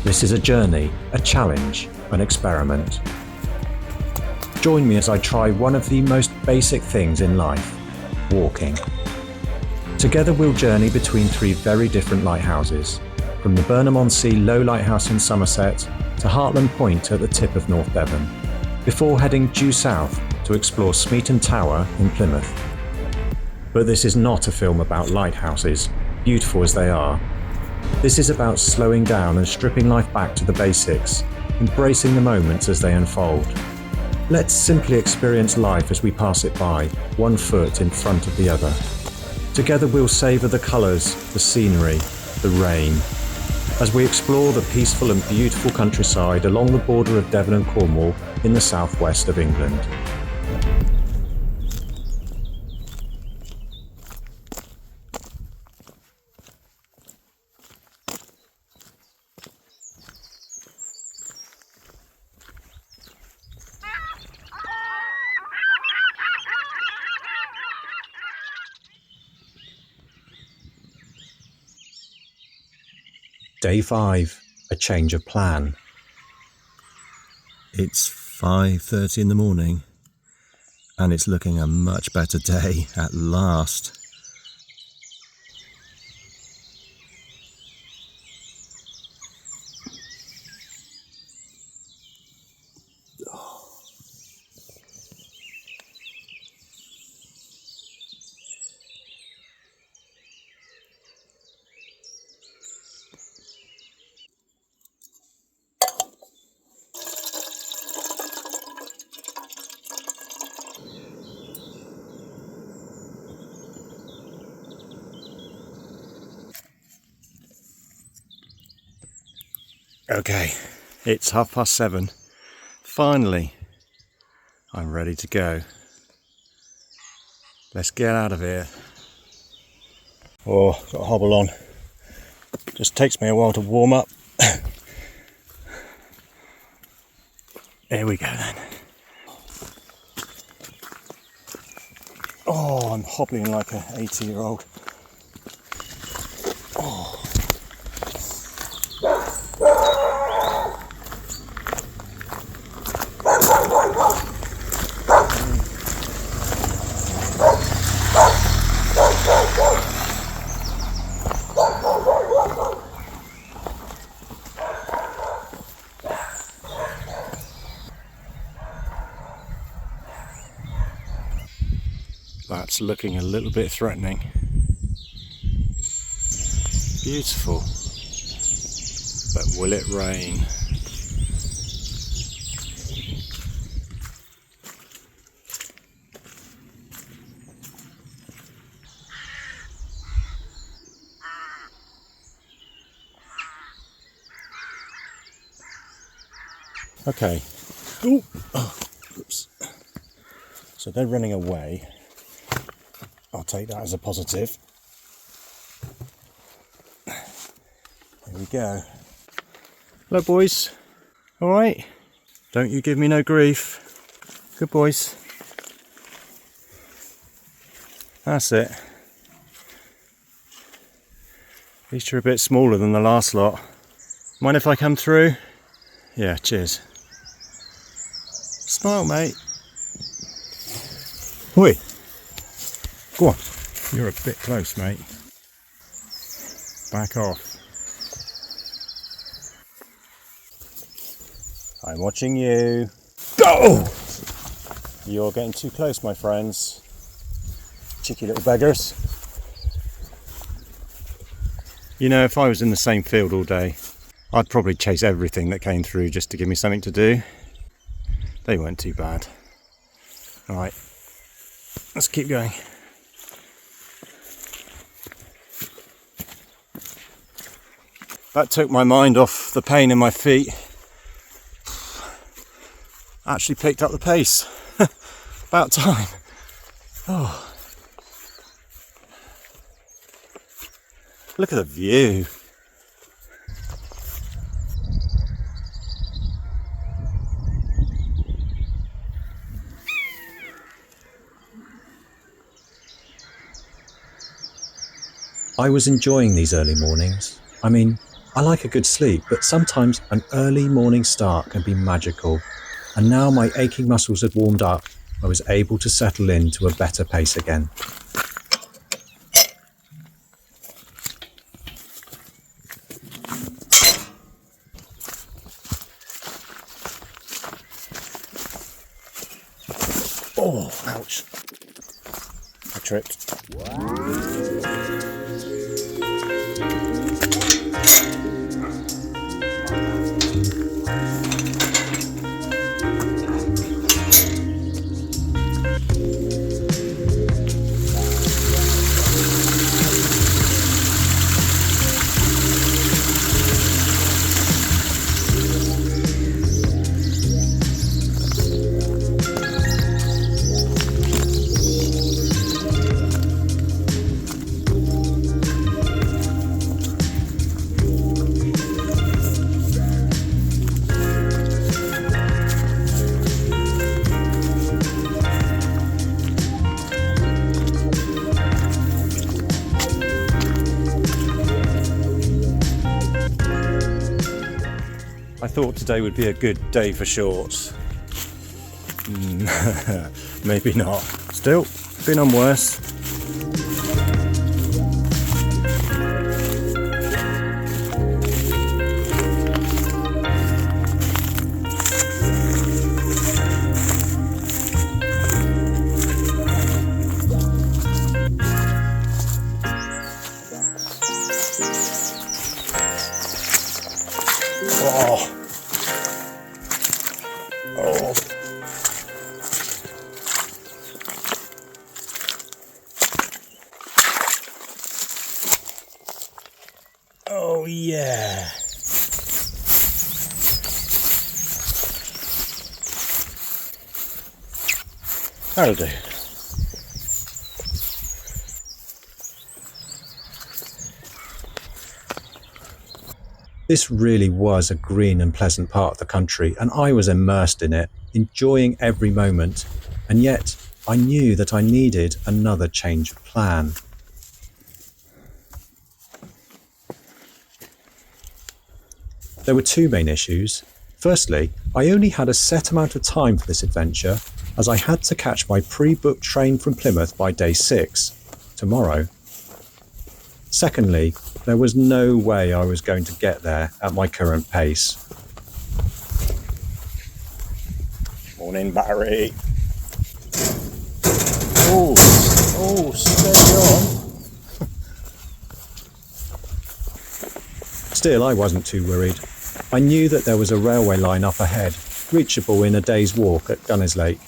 This is a journey, a challenge, an experiment. Join me as I try one of the most basic things in life, walking. Together we'll journey between three very different lighthouses, from the Burnham-on-Sea Low Lighthouse in Somerset to Hartland Point at the tip of North Devon, before heading due south to explore Smeaton Tower in Plymouth. But this is not a film about lighthouses, beautiful as they are. This is about slowing down and stripping life back to the basics, embracing the moments as they unfold. Let's simply experience life as we pass it by, one foot in front of the other. Together we'll savour the colours, the scenery, the rain, as we explore the peaceful and beautiful countryside along the border of Devon and Cornwall in the southwest of England. Day 5, a change of plan. It's 5:30 in the morning, and it's looking a much better day at last. Okay, it's 7:30. Finally, I'm ready to go. Let's get out of here. Oh, got to hobble on. Just takes me a while to warm up. Here we go then. Oh, I'm hobbling like an 80-year-old. Oh. That's looking a little bit threatening. Beautiful. But will it rain? Okay. Ooh. Oh, oops. So they're running away. I'll take that as a positive. Here we go. Hello, boys. All right? Don't you give me no grief. Good boys. That's it. At least you're a bit smaller than the last lot. Mind if I come through? Yeah, cheers. Smile, mate. Oi. Go on. You're a bit close, mate. Back off. I'm watching you. Go! You're getting too close, my friends. Cheeky little beggars. You know, if I was in the same field all day, I'd probably chase everything that came through just to give me something to do. They weren't too bad. Alright, let's keep going. That took my mind off the pain in my feet. Actually picked up the pace. About time. Oh. Look at the view. I was enjoying these early mornings. I mean, I like a good sleep, but sometimes an early morning start can be magical. And now my aching muscles had warmed up, I was able to settle into a better pace again. Oh, ouch. I tripped. I thought today would be a good day for shorts. Maybe not. Still, been on worse. Oh. Oh. Oh yeah. That'll do. This really was a green and pleasant part of the country, and I was immersed in it, enjoying every moment. And yet, I knew that I needed another change of plan. There were two main issues. Firstly, I only had a set amount of time for this adventure, as I had to catch my pre-booked train from Plymouth by day 6, tomorrow. Secondly, there was no way I was going to get there at my current pace. Morning, Barry. Oh, steady on. Still, I wasn't too worried. I knew that there was a railway line up ahead, reachable in a day's walk at Gunnerslake,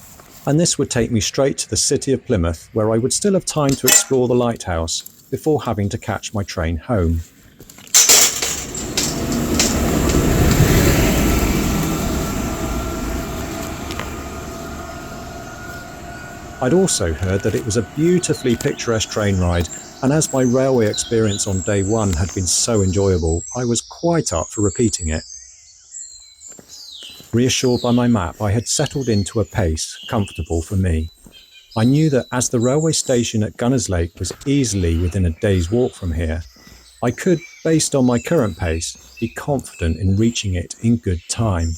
and this would take me straight to the city of Plymouth, where I would still have time to explore the lighthouse before having to catch my train home. I'd also heard that it was a beautifully picturesque train ride, and as my railway experience on day 1 had been so enjoyable, I was quite up for repeating it. Reassured by my map, I had settled into a pace comfortable for me. I knew that as the railway station at Gunnerslake was easily within a day's walk from here, I could, based on my current pace, be confident in reaching it in good time.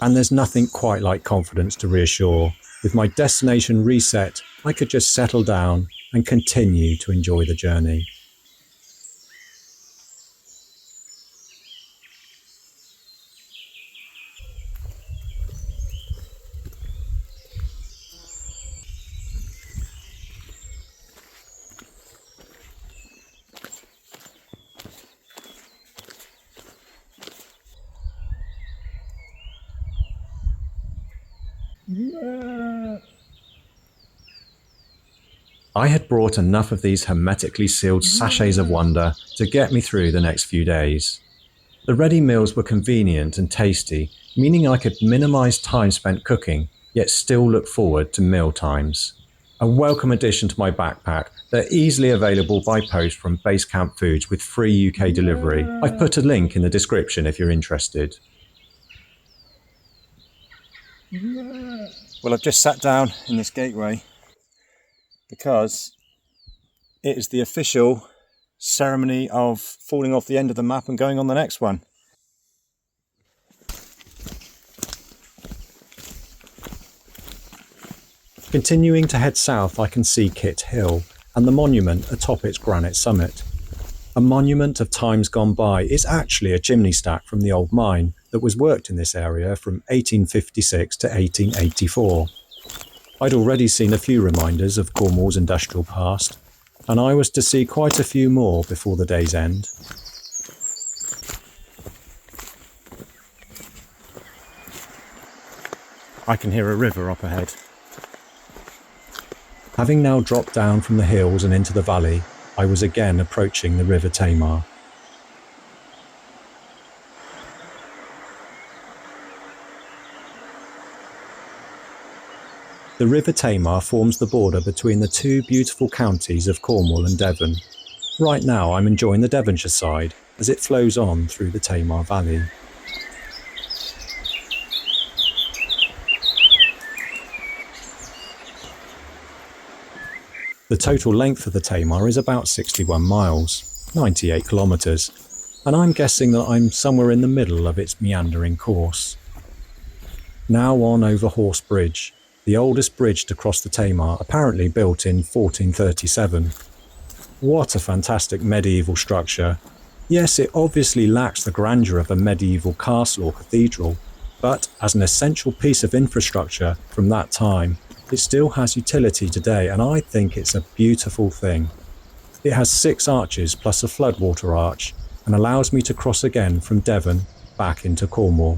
And there's nothing quite like confidence to reassure. With my destination reset, I could just settle down and continue to enjoy the journey. I had brought enough of these hermetically sealed sachets of wonder to get me through the next few days. The ready meals were convenient and tasty, meaning I could minimise time spent cooking, yet still look forward to meal times. A welcome addition to my backpack, they're easily available by post from Basecamp Foods with free UK delivery. I've put a link in the description if you're interested. Well, I've just sat down in this gateway because It is the official ceremony of falling off the end of the map and going on the next one. Continuing to head south, I can see Kit Hill and the monument atop its granite summit. A monument of times gone by is actually a chimney stack from the old mine that was worked in this area from 1856 to 1884. I'd already seen a few reminders of Cornwall's industrial past, and I was to see quite a few more before the day's end. I can hear a river up ahead. Having now dropped down from the hills and into the valley, I was again approaching the River Tamar. The River Tamar forms the border between the two beautiful counties of Cornwall and Devon. Right now I'm enjoying the Devonshire side as it flows on through the Tamar Valley. The total length of the Tamar is about 61 miles, 98 kilometres, and I'm guessing that I'm somewhere in the middle of its meandering course. Now on over Horse Bridge, the oldest bridge to cross the Tamar, apparently built in 1437. What a fantastic medieval structure. Yes, it obviously lacks the grandeur of a medieval castle or cathedral, but as an essential piece of infrastructure from that time, it still has utility today, and I think it's a beautiful thing. It has 6 arches plus a floodwater arch and allows me to cross again from Devon back into Cornwall.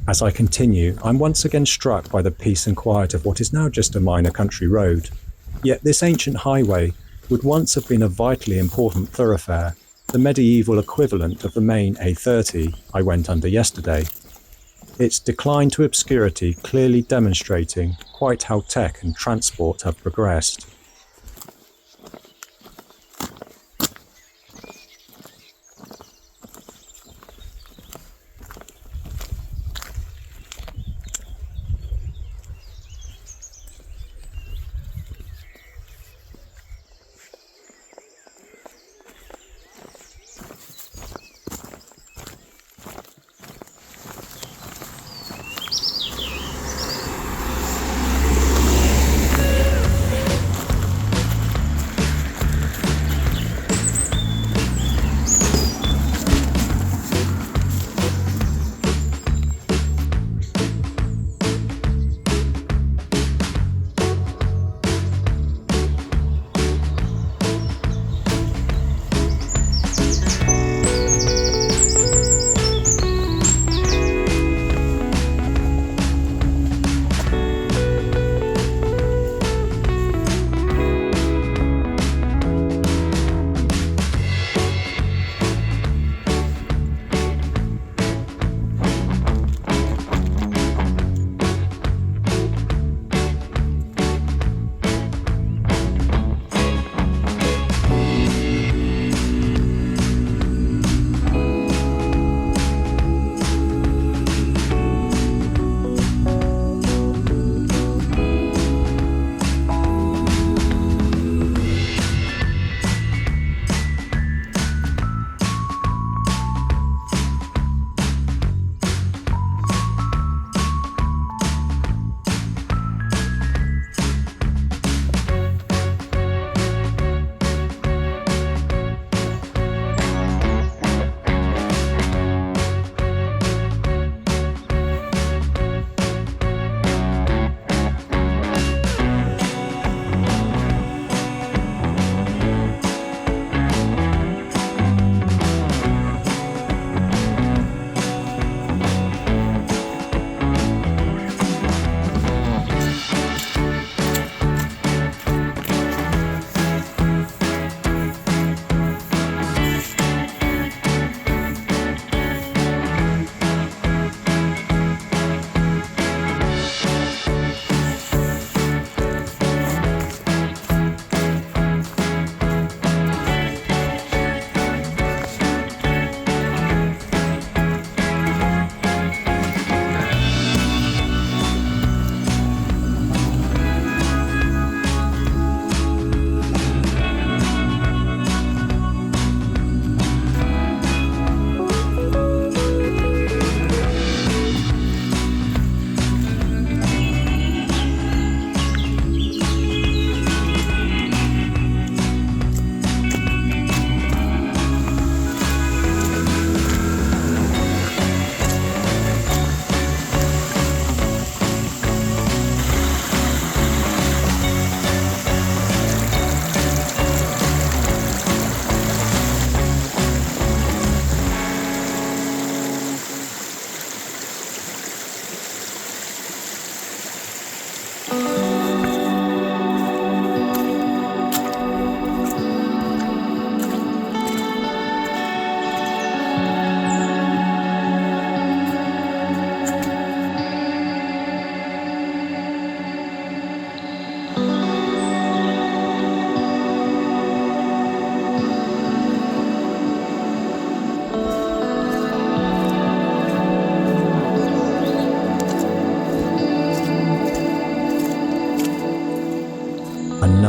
As I continue, I'm once again struck by the peace and quiet of what is now just a minor country road. Yet this ancient highway would once have been a vitally important thoroughfare, the medieval equivalent of the main A30 I went under yesterday. Its decline to obscurity clearly demonstrating quite how tech and transport have progressed.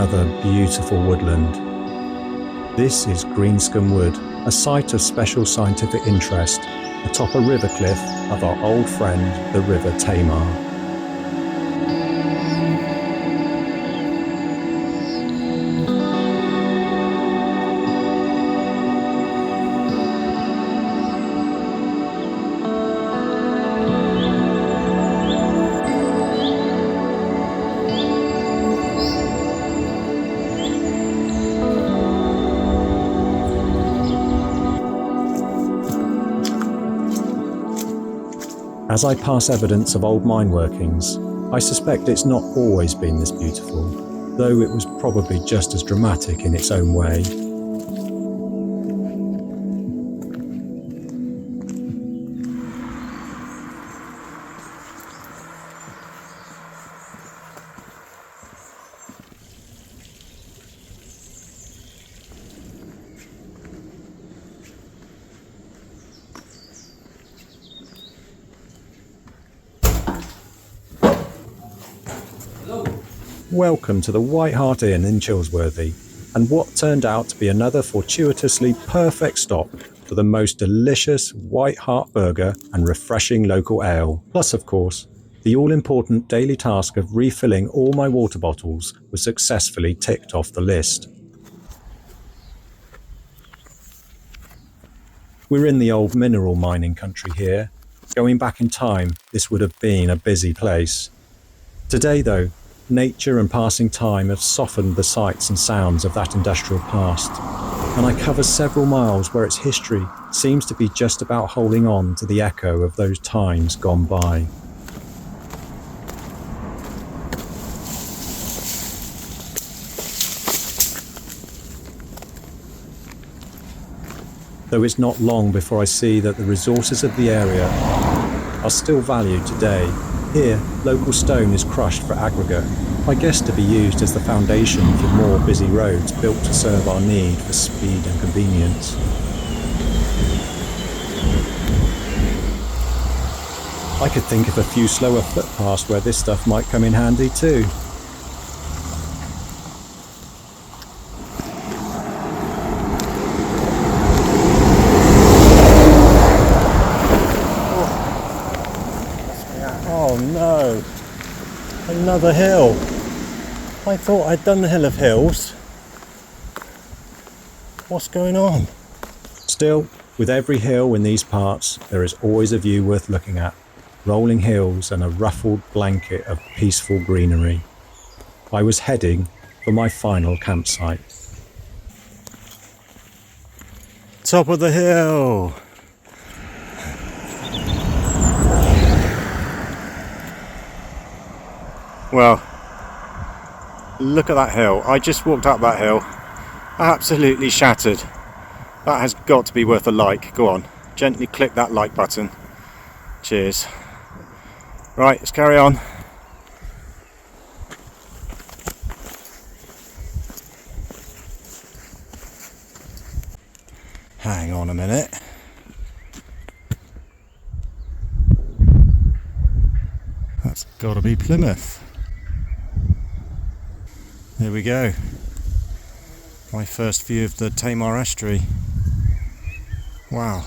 another beautiful woodland. This is Greenscombe Wood, a site of special scientific interest atop a river cliff of our old friend, the River Tamar. As I pass evidence of old mine workings, I suspect it's not always been this beautiful, though it was probably just as dramatic in its own way. Welcome to the White Hart Inn in Chilsworthy, and what turned out to be another fortuitously perfect stop for the most delicious White Hart burger and refreshing local ale. Plus, of course, the all-important daily task of refilling all my water bottles was successfully ticked off the list. We're in the old mineral mining country here. Going back in time, this would have been a busy place. Today, though, nature and passing time have softened the sights and sounds of that industrial past, and I cover several miles where its history seems to be just about holding on to the echo of those times gone by. Though it's not long before I see that the resources of the area are still valued today. Here, local stone is crushed for aggregate, I guess to be used as the foundation for more busy roads built to serve our need for speed and convenience. I could think of a few slower footpaths where this stuff might come in handy too. Oh no, another hill. I thought I'd done the Hill of Hills. What's going on? Still, with every hill in these parts, there is always a view worth looking at. Rolling hills and a ruffled blanket of peaceful greenery. I was heading for my final campsite. Top of the hill! Well, look at that hill. I just walked up that hill. Absolutely shattered. That has got to be worth a like. Go on, gently click that like button. Cheers. Right, let's carry on. Hang on a minute. That's got to be Plymouth. There we go. My first view of the Tamar estuary. Wow.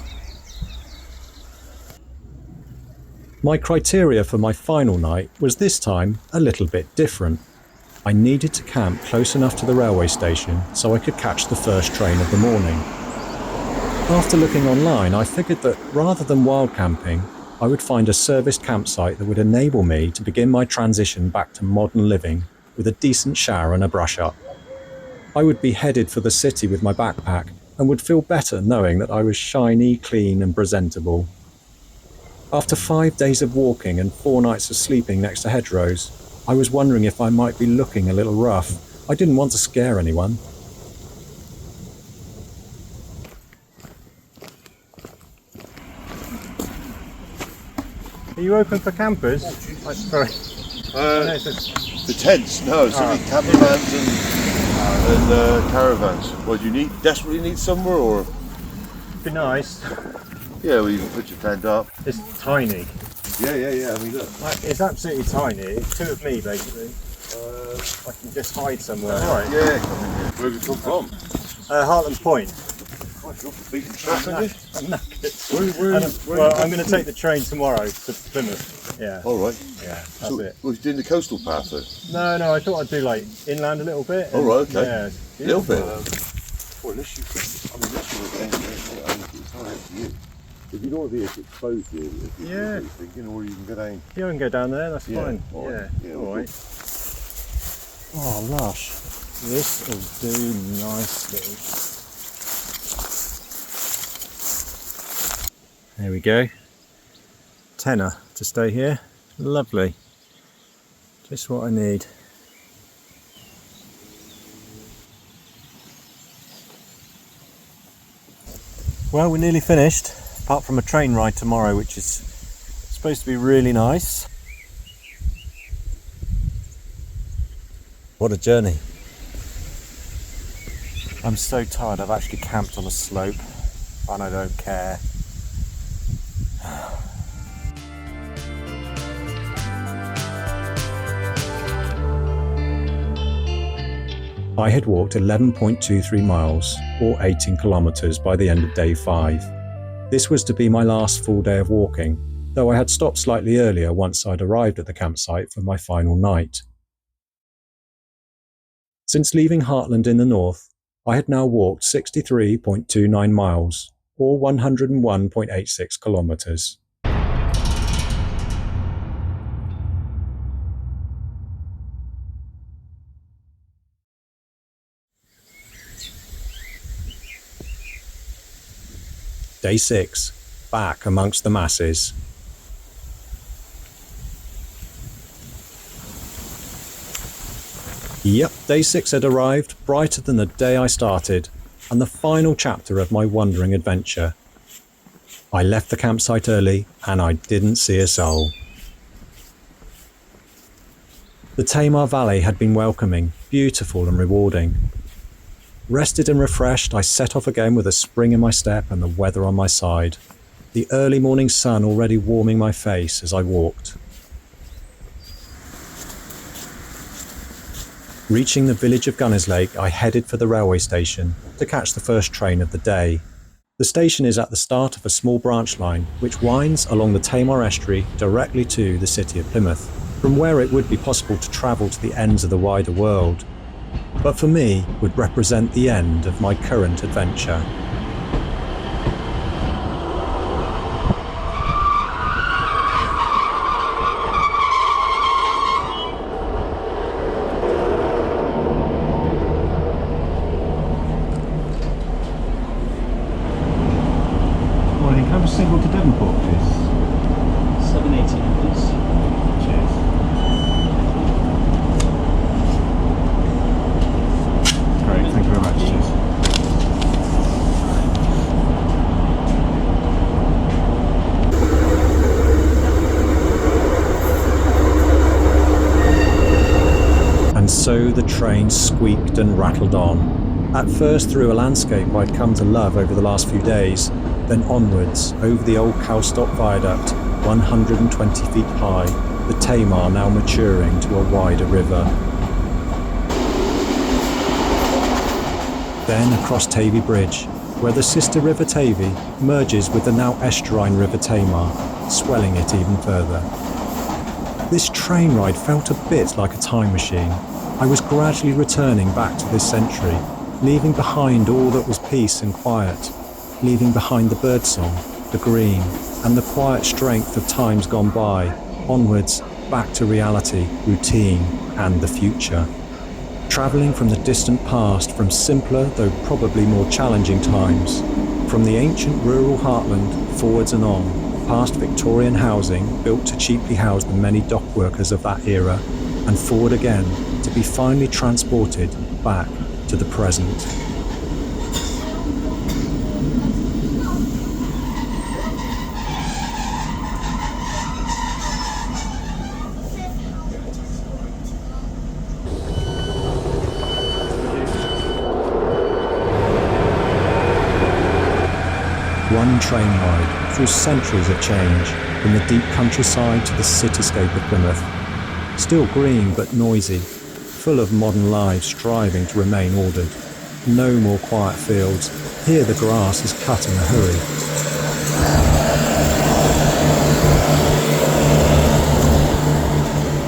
My criteria for my final night was this time a little bit different. I needed to camp close enough to the railway station so I could catch the first train of the morning. After looking online, I figured that rather than wild camping, I would find a serviced campsite that would enable me to begin my transition back to modern living with a decent shower and a brush up. I would be headed for the city with my backpack and would feel better knowing that I was shiny, clean and presentable. After 5 days of walking and 4 nights of sleeping next to hedgerows, I was wondering if I might be looking a little rough. I didn't want to scare anyone. Are you open for campers? Sorry. The tents? No, it's only camper vans and caravans. Well, do you desperately need somewhere, or? Be nice. Yeah, well, you can put your tent up. It's tiny. Yeah. I mean, look. It's absolutely tiny. It's 2 of me, basically. I can just hide somewhere. Alright, yeah, come in here. Where have you come from? Hartland Point. Quite a beaten track, aren't you? I'm knackered. Where I'm going to take the train tomorrow to Plymouth. Yeah. Alright. Yeah, that's So, it. was you doing the coastal path then? No, I thought I'd do like inland a little bit. All right, okay. Yeah, A little bit. beautiful. Well, unless you could, unless you were there, it's entirely up to you. If you don't want to be exposed to it, if you're thinking, or you can go down. Yeah, I can go down there, that's fine. All right. Yeah, All alright. Oh, lush. This will do nicely. There we go. Tenner to stay here. Lovely. Just what I need. Well, we're nearly finished, apart from a train ride tomorrow, which is supposed to be really nice. What a journey. I'm so tired, I've actually camped on a slope, and I don't care. I had walked 11.23 miles, or 18 kilometres by the end of day 5. This was to be my last full day of walking, though I had stopped slightly earlier once I'd arrived at the campsite for my final night. Since leaving Hartland in the north, I had now walked 63.29 miles, or 101.86 kilometres. Day 6, back amongst the masses. Yep, day 6 had arrived, brighter than the day I started, and the final chapter of my wandering adventure. I left the campsite early, and I didn't see a soul. The Tamar Valley had been welcoming, beautiful and rewarding. Rested and refreshed, I set off again with a spring in my step and the weather on my side, the early morning sun already warming my face as I walked. Reaching the village of Gunnerslake, I headed for the railway station to catch the first train of the day. The station is at the start of a small branch line which winds along the Tamar estuary directly to the city of Plymouth, from where it would be possible to travel to the ends of the wider world, but for me would represent the end of my current adventure. Morning, can I have a single to Devonport, please? 780, please. Cheers. Great, thank you very much. Cheers. And so the train squeaked and rattled on, at first through a landscape I'd come to love over the last few days, then onwards over the old cowstock viaduct, 120 feet high, the Tamar now maturing to a wider river. Then across Tavy Bridge, where the sister River Tavy merges with the now estuarine River Tamar, swelling it even further. This train ride felt a bit like a time machine. I was gradually returning back to this century, leaving behind all that was peace and quiet, leaving behind the birdsong, the green, and the quiet strength of times gone by, onwards, back to reality, routine, and the future. Travelling from the distant past, from simpler though probably more challenging times, from the ancient rural heartland forwards and on, past Victorian housing built to cheaply house the many dock workers of that era, and forward again to be finally transported back to the present. One train ride through centuries of change, from the deep countryside to the cityscape of Plymouth. Still green but noisy, full of modern lives striving to remain ordered. No more quiet fields. Here the grass is cut in a hurry.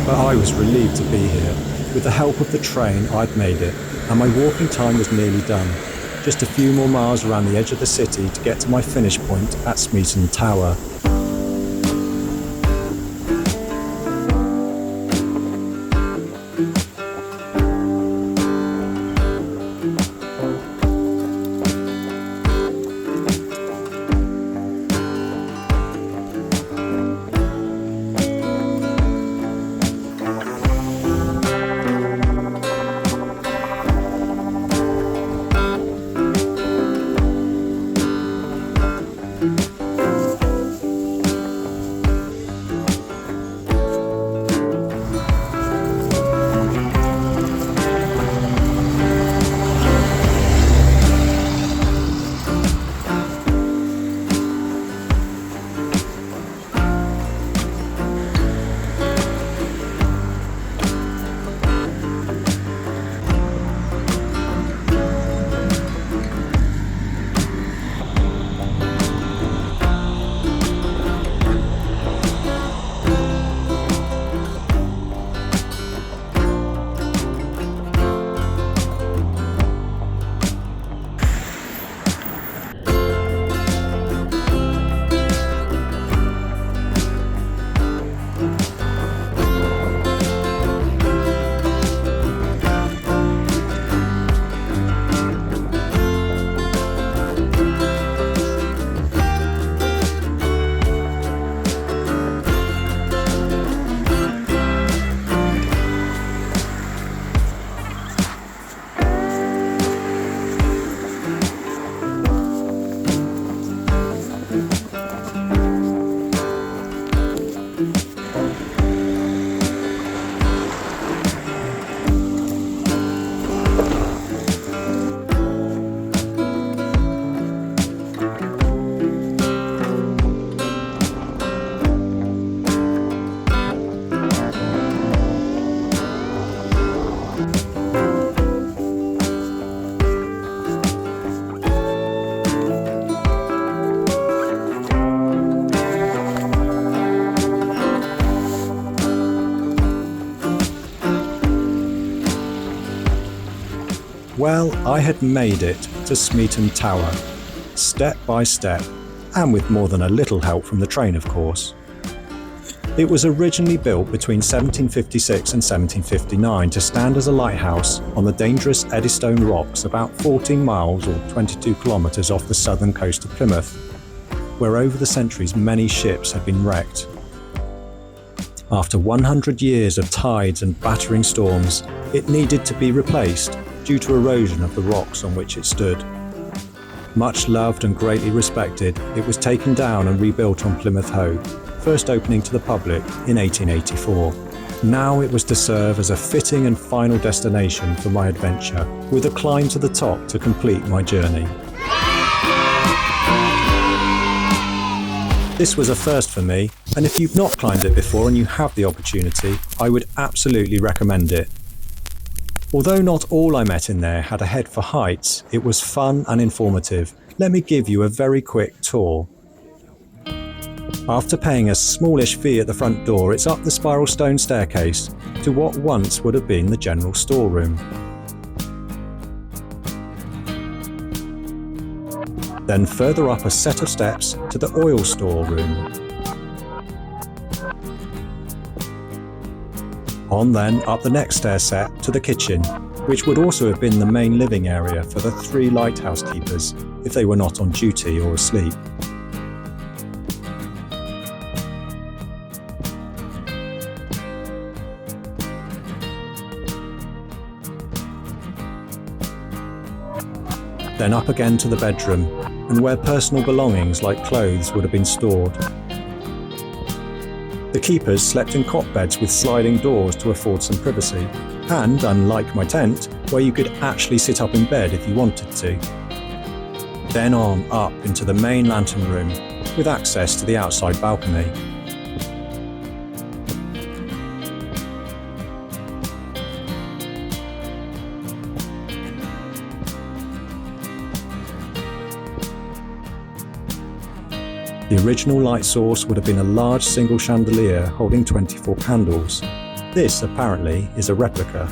But I was relieved to be here. With the help of the train, I'd made it, and my walking time was nearly done. Just a few more miles around the edge of the city to get to my finish point at Smeaton Tower. Well, I had made it to Smeaton Tower, step by step, and with more than a little help from the train, of course. It was originally built between 1756 and 1759 to stand as a lighthouse on the dangerous Eddystone Rocks about 14 miles or 22 kilometres off the southern coast of Plymouth, where over the centuries many ships had been wrecked. After 100 years of tides and battering storms, it needed to be replaced due to erosion of the rocks on which it stood. Much loved and greatly respected, it was taken down and rebuilt on Plymouth Hoe, first opening to the public in 1884. Now it was to serve as a fitting and final destination for my adventure, with a climb to the top to complete my journey. This was a first for me, and if you've not climbed it before and you have the opportunity, I would absolutely recommend it. Although not all I met in there had a head for heights, it was fun and informative. Let me give you a very quick tour. After paying a smallish fee at the front door, it's up the spiral stone staircase to what once would have been the general storeroom. Then further up a set of steps to the oil storeroom. On then up the next stair set to the kitchen, which would also have been the main living area for the 3 lighthouse keepers if they were not on duty or asleep. Then up again to the bedroom, and where personal belongings like clothes would have been stored. The keepers slept in cot beds with sliding doors to afford some privacy, and, unlike my tent, where you could actually sit up in bed if you wanted to. Then on up into the main lantern room, with access to the outside balcony. The original light source would have been a large single chandelier holding 24 candles. This, apparently, is a replica.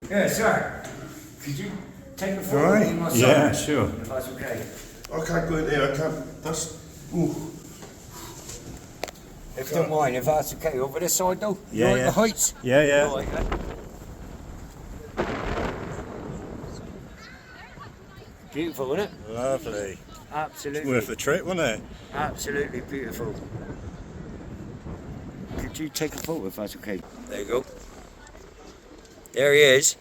Yeah, sir. Could you take a photo Right. of my son? Yeah, sure. If that's okay. I can't go in there, I can't. That's. Ooh. If you don't mind, if that's okay. Over this side though? You Yeah, like yeah. the heights? Yeah, yeah. Right, Beautiful, isn't it? Lovely. Absolutely. Worth the trip, wasn't it? Absolutely beautiful. Could you take a photo if that's okay? There you go. There he is.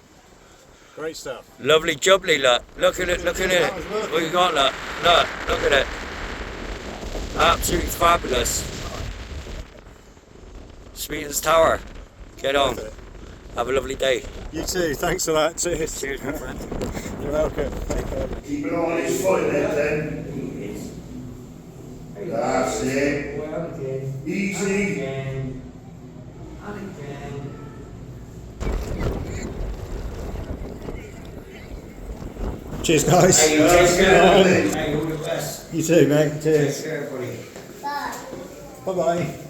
Great stuff. Lovely jubbly, look. Look at it, look at it. What you got, look. Look at it. Absolutely fabulous. Sweetens Tower. Get on. Have a lovely day. You too. Thanks for that. Cheers. Cheers, my friend. You're welcome. Take care. Keep it on his foot then. That's it. Well again. Easy. Again. And again. Cheers, guys. Hey, you take care, buddy. Hey, all the best. You too, mate. Take Cheers. care, buddy. Bye-bye.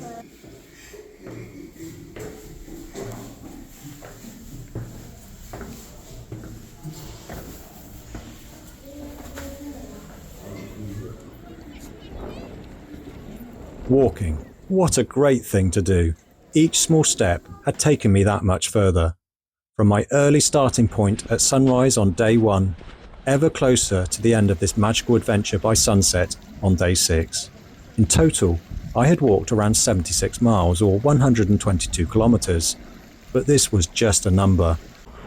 Walking. What a great thing to do. Each small step had taken me that much further. From my early starting point at sunrise on day 1, ever closer to the end of this magical adventure by sunset on day 6. In total, I had walked around 76 miles or 122 kilometres. But this was just a number.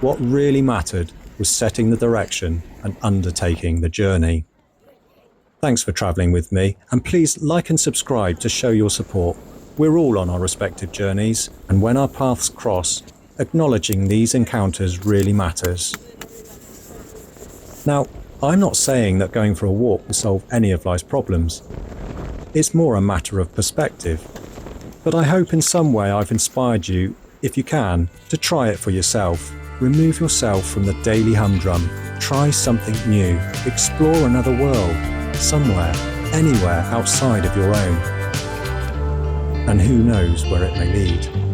What really mattered was setting the direction and undertaking the journey. Thanks for travelling with me, and please like and subscribe to show your support. We're all on our respective journeys, and when our paths cross, acknowledging these encounters really matters. Now, I'm not saying that going for a walk will solve any of life's problems. It's more a matter of perspective. But I hope in some way I've inspired you, if you can, to try it for yourself. Remove yourself from the daily humdrum. Try something new. Explore another world. Somewhere, anywhere outside of your own. And who knows where it may lead.